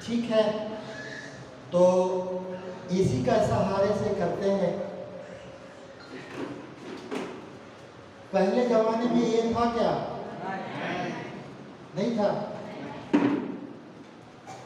ठीक है, तो इसी का सहारे से करते हैं। पहले जमाने में ये था क्या? नहीं था।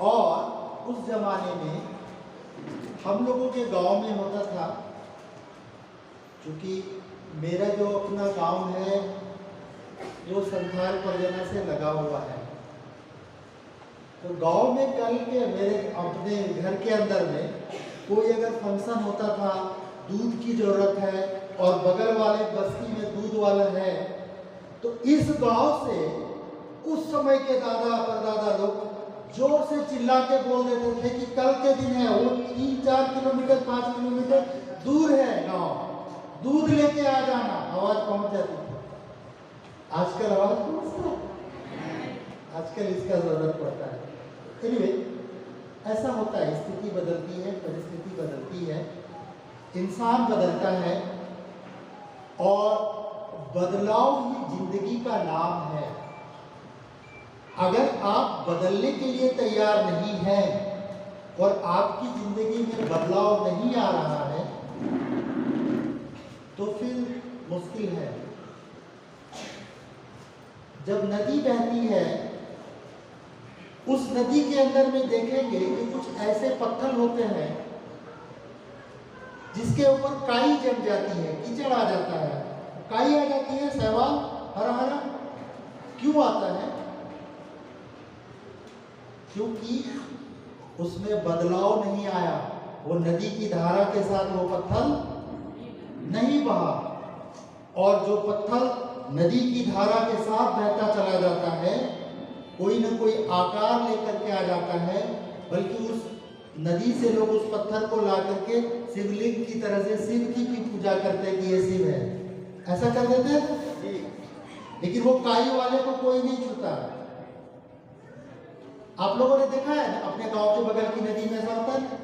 और उस जमाने में हम लोगों के गांव में होता था, क्योंकि मेरा जो अपना गांव है वो संथाल परियोजना से लगा हुआ है। तो गांव में कल के मेरे अपने घर के अंदर में कोई अगर फंक्शन होता था, दूध की जरूरत है और बगल वाले बस्ती में दूध वाला है, तो इस गांव से उस समय के दादा परदादा लोग जोर से चिल्ला के बोल देते थे कि कल के दिन है, वो 3-4 किलोमीटर 5 किलोमीटर दूर है गांव, दूध लेके आ जाना। आवाज पहुंच जाती थी। आजकल आवाज पहुंचता है, आजकल इसका जरूरत पड़ता है। एनीवे, ऐसा होता है, स्थिति बदलती है, परिस्थिति बदलती है, इंसान बदलता है और बदलाव ही जिंदगी का नाम है। अगर आप बदलने के लिए तैयार नहीं हैं और आपकी जिंदगी में बदलाव नहीं आ रहा है तो फिर मुश्किल है। जब नदी बहती है, उस नदी के अंदर में देखेंगे कि कुछ ऐसे पत्थर होते हैं जिसके ऊपर काई जम जाती है, कीचड़ आ जाता है, काई आ जाती है, शैवाल हरा हरा क्यों आता है? क्योंकि उसमें बदलाव नहीं आया, वो नदी की धारा के साथ वो पत्थर नहीं बहा। और जो पत्थर नदी की धारा के साथ बहता चला जाता है, कोई न कोई आकार लेकर के आ जाता है, बल्कि उस नदी से लोग उस पत्थर को ला करके शिवलिंग की तरह से शिव की भी पूजा करते हैं कि ये शिव है, ऐसा कर देते हैं। लेकिन वो काई वाले को कोई नहीं छूता। आप लोगों ने देखा है ना, अपने गांव के बगल की नदी में ऐसा होता है।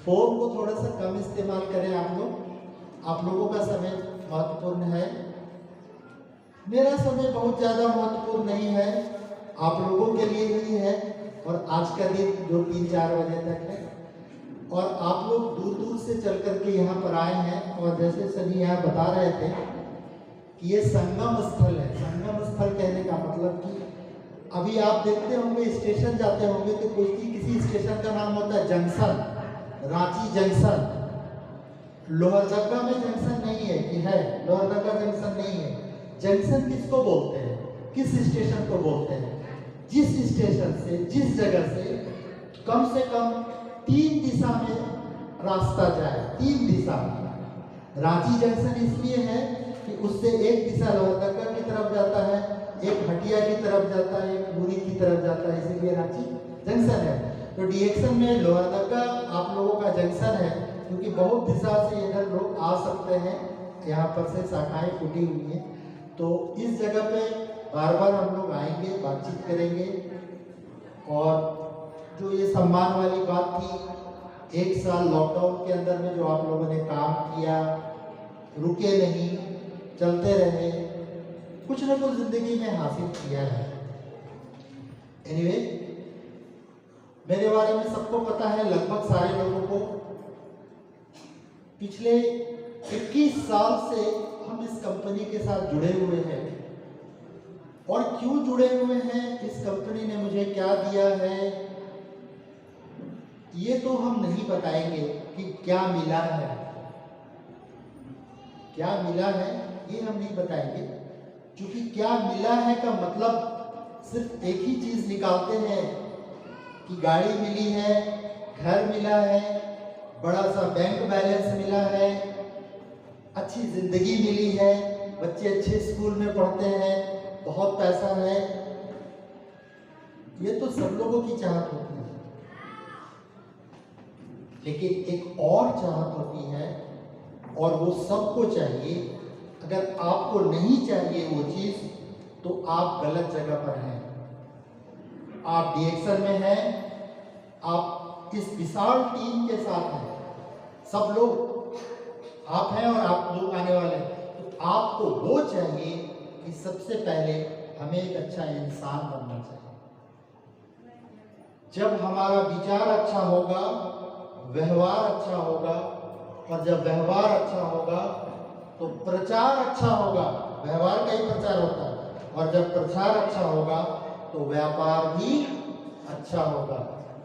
फोन को थोड़ा सा कम इस्तेमाल करें आप लोग, आप लोगों का समय महत्वपूर्ण है, मेरा समय बहुत ज़्यादा महत्वपूर्ण नहीं है, आप लोगों के लिए ही है। और आज का दिन जो 3-4 बजे तक है, और आप लोग दूर दूर से चल करके यहाँ पर आए हैं। और जैसे सभी यहाँ बता रहे थे कि ये संगम स्थल है। संगम स्थल कहने का मतलब कि अभी आप देखते होंगे, स्टेशन जाते होंगे तो किसी स्टेशन का नाम होता है जंक्शन, रांची जंक्शन। लोहरदगा में जंक्शन नहीं है कि है? लोहरदगा जंक्शन नहीं है। जंक्शन किसको बोलते हैं? किस स्टेशन को बोलते हैं? जिस स्टेशन से, जिस जगह से कम से कम 3 दिशा में रास्ता जाए, 3 दिशा। रांची जंक्शन इसलिए है कि उससे एक दिशा लोहरदगा की तरफ जाता है, एक हटिया की तरफ जाता है, एक मुरी की तरफ जाता है, इसीलिए रांची जंक्शन है। तो डीएक्शन में लोहरदगा आप लोगों का जंक्शन है, क्योंकि बहुत दिशा से इधर लोग आ सकते हैं, यहाँ पर से शाखाएं फूटी हुई हैं। तो इस जगह पे बार बार हम लोग आएंगे, बातचीत करेंगे। और जो ये सम्मान वाली बात थी, 1 साल लॉकडाउन के अंदर में जो आप लोगों ने काम किया, रुके नहीं, चलते रहे, कुछ ना कुछ जिंदगी में हासिल किया है। एनीवे, मेरे बारे में सबको पता है, लगभग सारे लोगों को। पिछले 21 साल से हम इस कंपनी के साथ जुड़े हुए हैं। और क्यों जुड़े हुए हैं, इस कंपनी ने मुझे क्या दिया है, ये तो हम नहीं बताएंगे कि क्या मिला है। क्या मिला है ये हम नहीं बताएंगे, क्योंकि क्या मिला है का मतलब सिर्फ एक ही चीज निकालते हैं कि गाड़ी मिली है, घर मिला है, बड़ा सा बैंक बैलेंस मिला है, अच्छी जिंदगी मिली है, बच्चे अच्छे स्कूल में पढ़ते हैं, बहुत पैसा है। ये तो सब लोगों की चाहत होती है, लेकिन एक और चाहत होती है, और वो सबको चाहिए। अगर आपको नहीं चाहिए वो चीज, तो आप गलत जगह पर हैं। आप डीएक्शन में हैं, आप इस विशाल टीम के साथ हैं, सब लोग आप हैं और आप लोग आने वाले हैं। तो आपको वो चाहिए कि सबसे पहले हमें एक अच्छा इंसान बनना चाहिए। जब हमारा विचार अच्छा होगा, व्यवहार अच्छा होगा, और जब व्यवहार अच्छा होगा तो प्रचार अच्छा होगा। व्यवहार का ही प्रचार होता है, और जब प्रचार अच्छा होगा तो व्यापार भी अच्छा होगा।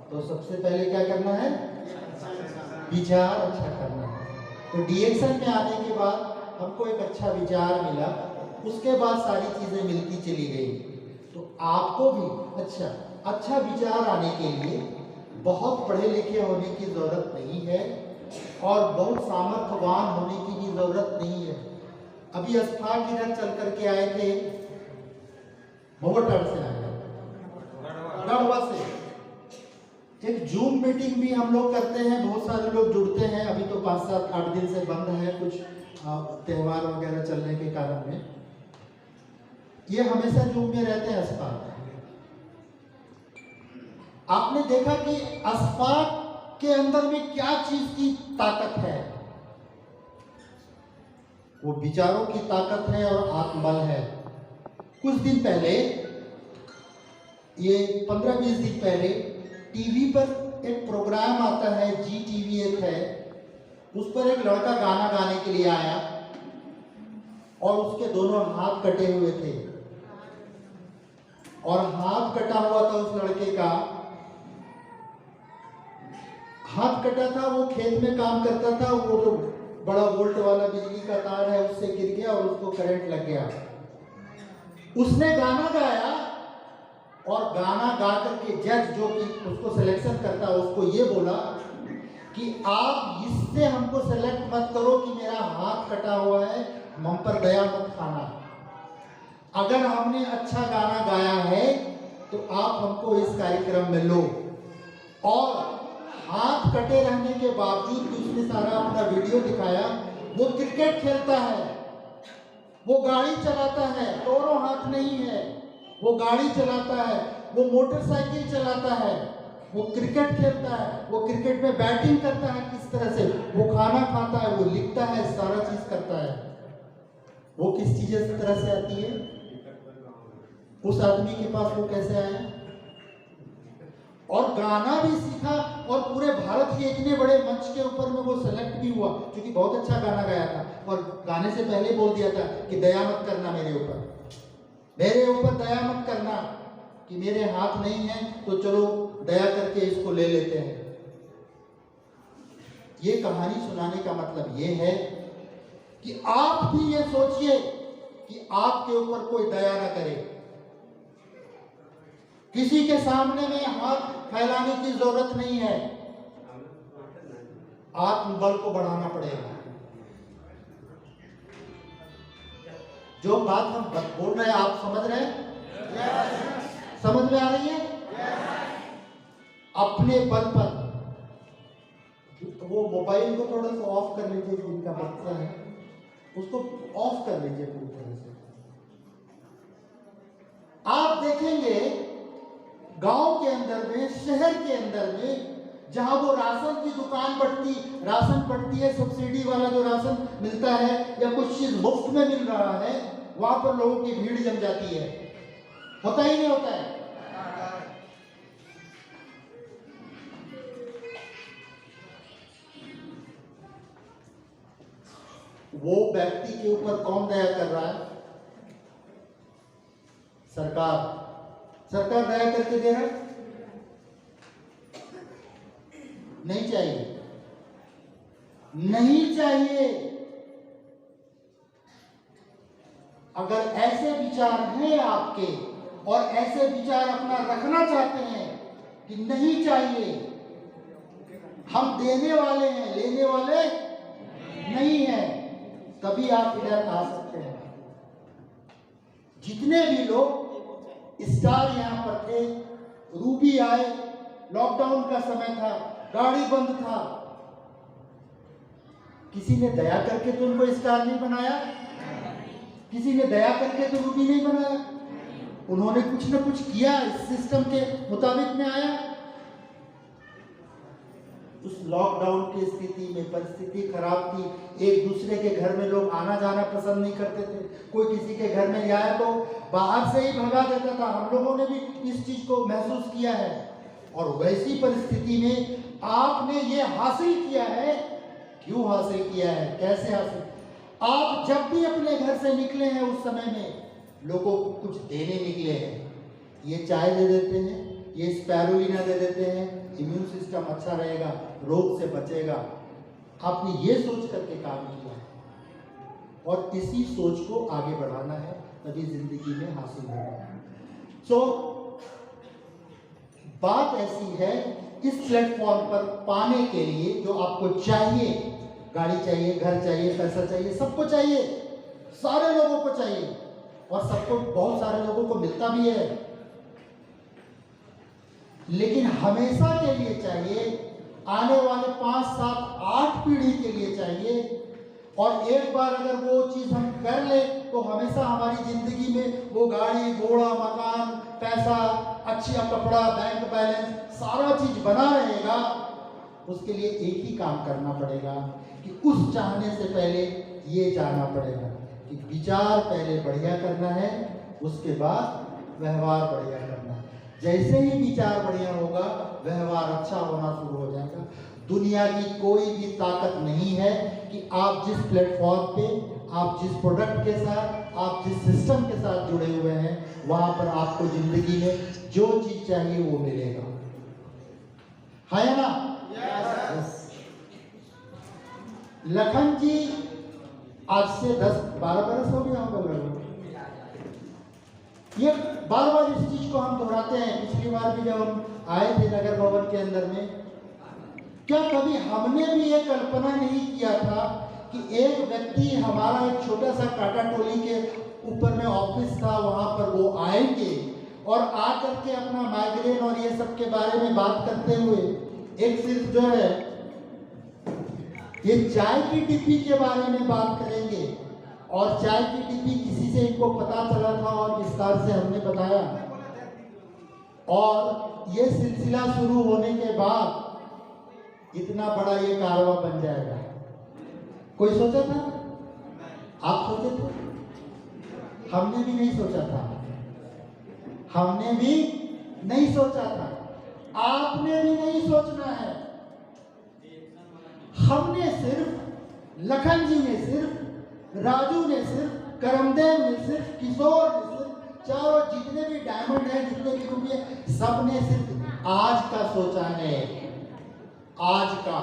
तो सबसे पहले क्या करना है? विचार अच्छा करना है। तो डीएक्शन में आने के बाद हमको एक अच्छा विचार मिला, उसके बाद सारी चीजें मिलती चली गई। तो आपको भी अच्छा विचार आने के लिए बहुत पढ़े लिखे होने की जरूरत नहीं है, और बहुत सामर्थ्यवान होने की भी जरूरत नहीं है। अभी अस्फाक इधर चल करके आए थे, मोहटाड़ से आए, गढ़वा से। एक जूम मीटिंग भी हम लोग करते हैं, बहुत सारे लोग जुड़ते हैं। अभी तो 5-7-8 दिन से बंद है, कुछ त्योहार वगैरह चलने के कारण में। ये हमेशा जूम में रहते हैं अस्फाक। आपने देखा कि अस्फाक के अंदर में क्या चीज की ताकत है? वो विचारों की ताकत है और आत्मबल है। कुछ दिन पहले, ये 15-20 दिन पहले टीवी पर एक प्रोग्राम आता है, जी टीवी एक है, उस पर एक लड़का गाना गाने के लिए आया और उसके दोनों हाथ कटे हुए थे, और हाथ कटा हुआ था उस लड़के का। हाथ कटा था, वो खेत में काम करता था, वो जो बड़ा वोल्ट वाला बिजली का तार है उससे गिर गया और उसको करंट लग गया। उसने गाना गाया, और गाना गा करके जज जो कि उसको सिलेक्शन करता है उसको ये बोला कि आप इससे हमको सेलेक्ट मत करो कि मेरा हाथ कटा हुआ है, हम पर दया मत खाना। अगर हमने अच्छा गाना गाया है तो आप हमको इस कार्यक्रम में लो। और हाथ कटे रहने के बावजूद भी उसने सारा अपना वीडियो दिखाया। वो क्रिकेट खेलता है, वो गाड़ी चलाता है, दोनों हाथ नहीं है, वो गाड़ी चलाता है, वो मोटरसाइकिल चलाता है, वो क्रिकेट खेलता है, वो क्रिकेट में बैटिंग करता है किस तरह से, वो खाना खाता है, वो लिखता है, सारा चीज करता है। वो किस चीज तरह से आती है? उस आदमी के पास वो कैसे आया? और गाना भी सीखा, और पूरे भारत के इतने बड़े मंच के ऊपर में वो सेलेक्ट भी हुआ, क्योंकि बहुत अच्छा गाना गाया था। और गाने से पहले बोल दिया था कि दया मत करना मेरे ऊपर दया मत करना, कि मेरे हाथ नहीं है तो चलो दया करके इसको ले लेते हैं। ये कहानी सुनाने का मतलब ये है कि आप भी ये सोचिए कि आपके ऊपर कोई दया ना करे। किसी के सामने में हाथ फैलाने की जरूरत नहीं है, आत्मबल को बढ़ाना पड़ेगा। जो बात हम बोल रहे हैं आप समझ रहे हैं? समझ में आ रही है? अपने बल पर। तो वो मोबाइल को थोड़ा सा ऑफ कर लीजिए, जो इनका बच्चा है उसको ऑफ कर लीजिए पूरी तरह से। आप देखेंगे गांव के अंदर में, शहर के अंदर में, जहां वो राशन की दुकान राशन पड़ती है, सब्सिडी वाला जो राशन मिलता है या कुछ चीज मुफ्त में मिल रहा है, वहां पर लोगों की भीड़ जम जाती है। होता ही नहीं होता है? वो व्यक्ति के ऊपर कौन दया कर रहा है? सरकार दया करके दे रहा है? नहीं चाहिए, नहीं चाहिए। अगर ऐसे विचार हैं आपके, और ऐसे विचार अपना रखना चाहते हैं कि नहीं चाहिए, हम देने वाले हैं, लेने वाले नहीं हैं, तभी आप इधर आ सकते हैं। जितने भी लोग स्टार यहां पर थे, रूबी आए, लॉकडाउन का समय था, गाड़ी बंद था, किसी ने दया करके तो उनको स्टार नहीं बनाया, किसी ने दया करके तो रूबी नहीं बनाया। उन्होंने कुछ ना कुछ किया, इस सिस्टम के मुताबिक में आया। उस लॉकडाउन की स्थिति में परिस्थिति खराब थी, एक दूसरे के घर में लोग आना जाना पसंद नहीं करते थे। कोई किसी के घर में आया तो बाहर से ही भगा देता था। हम लोगों ने भी इस चीज को महसूस किया है। और वैसी परिस्थिति में आपने ये हासिल किया है। क्यों हासिल किया है, कैसे हासिल? आप जब भी अपने घर से निकले हैं उस समय में लोगों को कुछ देने निकले हैं। ये चाय दे देते हैं, ये स्पैरुलिना दे देते हैं, इम्यून सिस्टम अच्छा रहेगा, रोग से बचेगा। आपने ये सोच करके काम किया है और इसी सोच को आगे बढ़ाना है, तभी जिंदगी में हासिल होगा। सो बात ऐसी है, इस प्लेटफॉर्म पर पाने के लिए जो आपको चाहिए, गाड़ी चाहिए, घर चाहिए, पैसा चाहिए, सबको चाहिए, सारे लोगों को चाहिए और सबको, बहुत सारे लोगों को मिलता भी है, लेकिन हमेशा के लिए चाहिए, आने वाले 5, 7, 8 पीढ़ी के लिए चाहिए। और एक बार अगर वो चीज हम कर ले तो हमेशा हमारी जिंदगी में वो गाड़ी घोड़ा मकान पैसा अच्छा कपड़ा बैंक बैलेंस सारा चीज बना रहेगा। उसके लिए एक ही काम करना पड़ेगा कि उस चाहने से पहले ये जानना पड़ेगा कि विचार पहले बढ़िया करना है, उसके बाद व्यवहार बढ़िया करना है। जैसे ही विचार बढ़िया होगा व्यवहार अच्छा होना शुरू हो जाएगा। दुनिया की कोई भी ताकत नहीं है कि आप जिस प्लेटफॉर्म पे, आप जिस प्रोडक्ट के साथ, आप जिस सिस्टम के साथ जुड़े हुए हैं वहां पर आपको जिंदगी में जो चीज चाहिए वो मिलेगा, है ना? yes. लखन जी आज से 10-12 बरस हो गया होगा। ये बार बार इस चीज को हम दोहराते हैं। पिछली बार भी जब हम आए थे नगर भवन के अंदर में, क्या कभी हमने भी ये कल्पना नहीं किया था कि एक व्यक्ति, हमारा एक छोटा सा टाटा टोली के ऊपर में ऑफिस था, वहां पर वो आएंगे और आकर के अपना माइग्रेन और ये सब के बारे में बात करते हुए एक सिर्फ जो है ये चाय की डिब्बी के बारे में बात करेंगे। और चाय की डिब्बी किसी से इनको पता चला था और विस्तार से हमने बताया, और ये सिलसिला शुरू होने के बाद इतना बड़ा ये कारवा बन जाएगा। कोई सोचा था? आप सोचे थे? हमने भी नहीं सोचा था, हमने भी नहीं सोचा था, आपने भी नहीं सोचना है। हमने सिर्फ, लखन जी ने सिर्फ, राजू ने सिर्फ, करमदेव ने सिर्फ, किशोर ने सिर्फ, चारों जितने भी डायमंड है, जितने भी रुपये, सबने सिर्फ आज का सोचा है, आज का,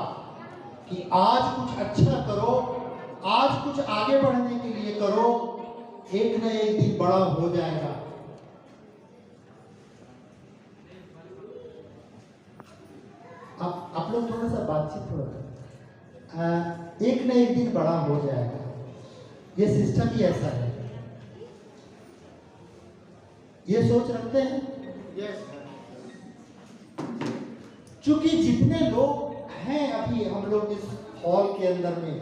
कि आज कुछ अच्छा करो, आज कुछ आगे बढ़ने के लिए करो, एक न एक दिन बड़ा हो जाएगा। आप लोग थोड़ा सा बातचीत थोड़ा, एक न एक दिन बड़ा हो जाएगा। ये सिस्टम ही ऐसा है। ये सोच रखते हैं? यस। चूंकि जितने लोग हैं अभी हम लोग इस हॉल के अंदर में,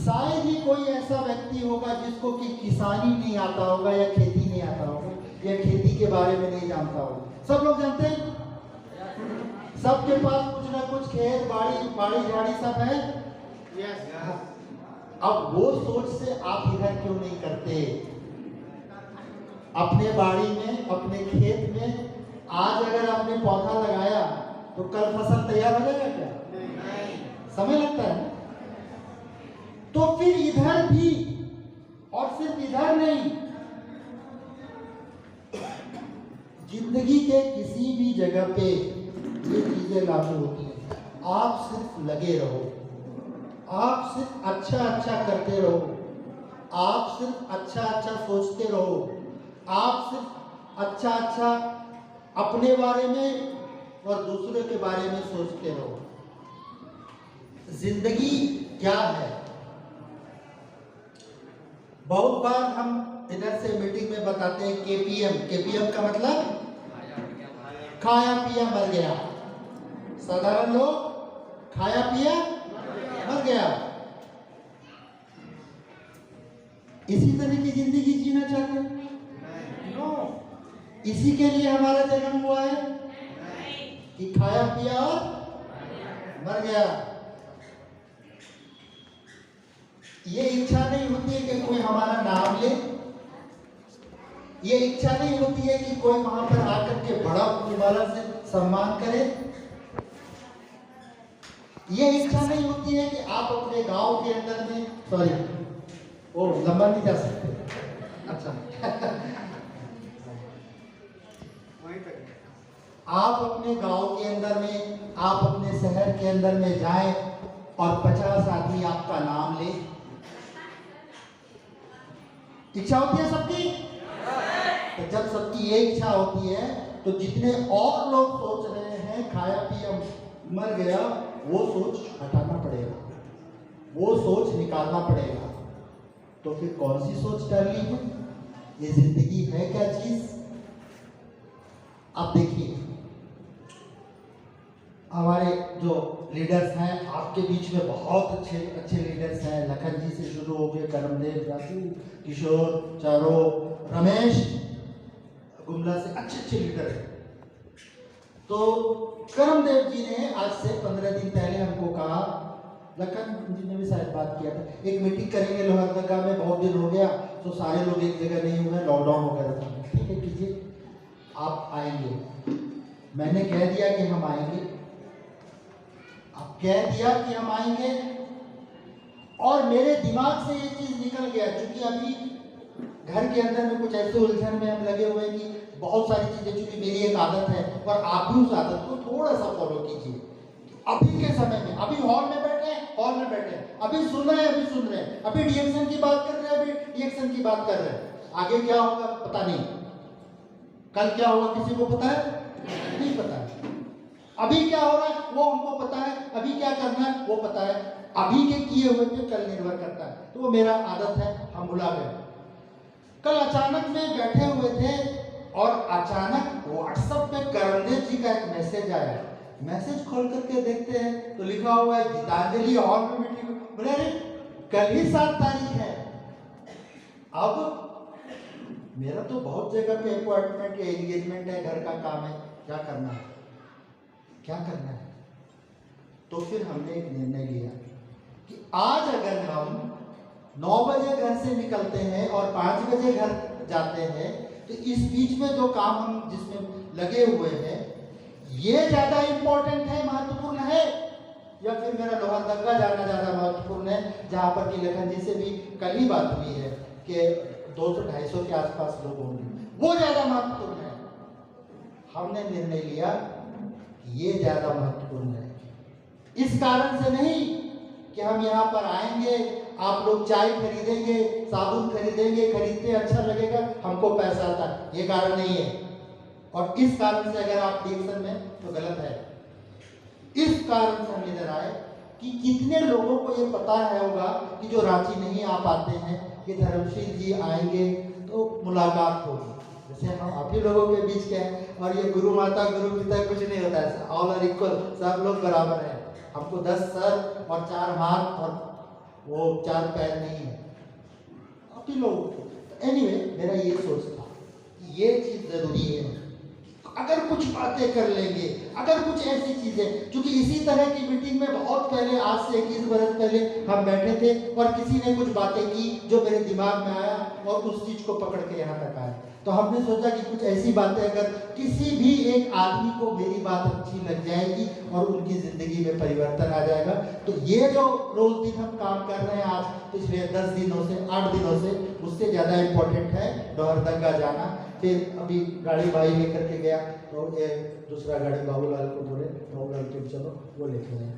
शायद ही कोई ऐसा व्यक्ति होगा जिसको कि किसानी नहीं आता होगा या खेती नहीं आता होगा या खेती के बारे में नहीं जानता होगा। सब लोग जानते हैं, सबके पास कुछ ना कुछ खेत बाड़ी झाड़ी सब है। यस। अब वो सोच से आप इधर क्यों नहीं करते? अपने बाड़ी में, अपने खेत में आज अगर आपने पौधा लगाया तो कल फसल तैयार हो जाएगा क्या? नहीं। समय लगता है। तो फिर इधर भी, और सिर्फ इधर नहीं, जिंदगी के किसी भी जगह पे ये चीजें लागू होती हैं। आप सिर्फ लगे रहो, आप सिर्फ अच्छा अच्छा करते रहो, आप सिर्फ अच्छा अच्छा सोचते रहो, आप सिर्फ अच्छा अच्छा अपने बारे में और दूसरे के बारे में सोचते रहो। जिंदगी क्या है? बहुत बार हम इधर से मीटिंग में बताते हैं केपीएम। केपीएम का मतलब खाया पिया मर गया। साधारण लोग खाया पिया मर गया। इसी तरह की जिंदगी जीना चाहते हैं? इसी के लिए हमारा जन्म हुआ है कि खाया पिया और मर गया। ये इच्छा नहीं होती है कि कोई हमारा नाम ले, ये इच्छा नहीं होती है कि कोई वहां पर आकर के बड़ा दोबारा से सम्मान करे। ये इच्छा नहीं होती है कि आप अपने गांव के अंदर में, सॉरी वो लंबा नहीं जा सकते, अच्छा आप अपने गांव के अंदर में, आप अपने शहर के अंदर में जाएं और 50 आदमी आपका नाम ले। इच्छा होती है सबकी? तो जब सबकी ये इच्छा होती है तो जितने और लोग सोच रहे हैं खाया पिया मर गया, वो सोच हटाना पड़ेगा, वो सोच निकालना पड़ेगा। तो फिर कौन सी सोच डालनी है? ये जिंदगी है क्या चीज? अब देखिए, हमारे जो लीडर्स हैं आपके बीच में बहुत अच्छे अच्छे लीडर्स हैं। लखन जी से शुरू हो गए, करमदेव, राजू, किशोर, चारो, रमेश, गुमला से अच्छे लीडर हैं। तो करमदेव जी ने आज से 15 दिन पहले हमको कहा, लखन जी ने भी शायद बात किया था, एक मीटिंग करेंगे लोहरदगा में, बहुत दिन हो गया तो सारे लोग एक जगह नहीं हुए, लॉकडाउन वगैरह था। ठीक है कीजिए, आप आएंगे। मैंने कह दिया कि हम आएंगे, अब कह दिया कि हम आएंगे, और मेरे दिमाग से ये चीज निकल गया, क्योंकि अभी घर के अंदर में कुछ ऐसे उलझन में हम लगे हुए कि बहुत सारी चीजें, चूंकि मेरी एक आदत है और आप भी उस आदत को थोड़ा सा फॉलो कीजिए। अभी के समय में, अभी हॉल में बैठे अभी सुन रहे हैं, अभी रिएक्शन की बात कर रहे हैं, अभी रिएक्शन की बात कर रहे हैं। आगे क्या होगा पता नहीं, कल क्या होगा किसी को पता है? नहीं पता है। अभी क्या हो रहा है वो हमको पता है, अभी क्या करना है वो पता है, अभी के किए हुए पे कल निर्भर करता है। तो वो मेरा आदत है, हम भुला गए। कल अचानक में बैठे हुए थे और अचानक व्हाट्सएप पे करमदेव जी का एक मैसेज आया। मैसेज खोल करके देखते हैं तो लिखा हुआ है गीतांजलि हॉल में मीटिंग। बोले अरे कल ही 7 तारीख है। अब मेरा तो बहुत जगह पे अपॉइंटमेंट या एंगेजमेंट है, घर का काम है, क्या करना है? तो फिर हमने एक निर्णय लिया कि आज अगर हम 9 बजे घर से निकलते हैं और 5 बजे घर जाते हैं, तो इस बीच में जो काम हम जिसमें लगे हुए हैं, ये ज्यादा इंपॉर्टेंट है, महत्वपूर्ण है, या फिर मेरा लोहरदगा जाना ज्यादा महत्वपूर्ण है, जहां पर कि लखन जी से भी कल ही बात हुई है कि 200-250 के आसपास लोग होंगे, वो ज्यादा महत्वपूर्ण है। हमने निर्णय लिया ये ज्यादा महत्वपूर्ण है। इस कारण से नहीं कि हम यहाँ पर आएंगे, आप लोग चाय खरीदेंगे, साबुन खरीदेंगे, खरीदते अच्छा लगेगा, हमको पैसा आता है, ये कारण नहीं है। और इस कारण से अगर आप रिएक्शन में तो गलत है। इस कारण से हम इधर आए कि कितने लोगों को ये पता है होगा कि जो रांची नहीं आ पाते हैं, कि धर्मशील जी आएंगे तो मुलाकात होगी। जैसे हम आप ही लोगों के बीच के हैं, और ये गुरु माता गुरु पिता कुछ नहीं होता है, ऑल आर इक्वल, सब लोग बराबर हैं। हमको 10 सर और 4 हाथ और वो 4 पैर नहीं है, आप ही लोग। एनीवे, मेरा ये सोच था कि ये चीज जरूरी है। अगर कुछ बातें कर लेंगे, अगर कुछ ऐसी चीजें, क्योंकि इसी तरह की मीटिंग में बहुत पहले, आज से 21 बरस पहले हम बैठे थे और किसी ने कुछ बातें की जो मेरे दिमाग में आया और उस चीज को पकड़ के यहाँ तक आए। तो हमने सोचा कि कुछ ऐसी बातें अगर किसी भी एक आदमी को मेरी बात अच्छी लग जाएगी और उनकी जिंदगी में परिवर्तन आ जाएगा। तो ये जो रोज दिन हम काम कर रहे हैं आज पिछले 10 दिनों से, 8 दिनों से, उससे ज्यादा इम्पोर्टेंट है लोहरदगा जाना। फिर अभी गाड़ी भाई लेकर के गया तो ये दूसरा गाड़ी बाबूलाल को बोले, बाबूलाल तुम चलो, वो लेके गए।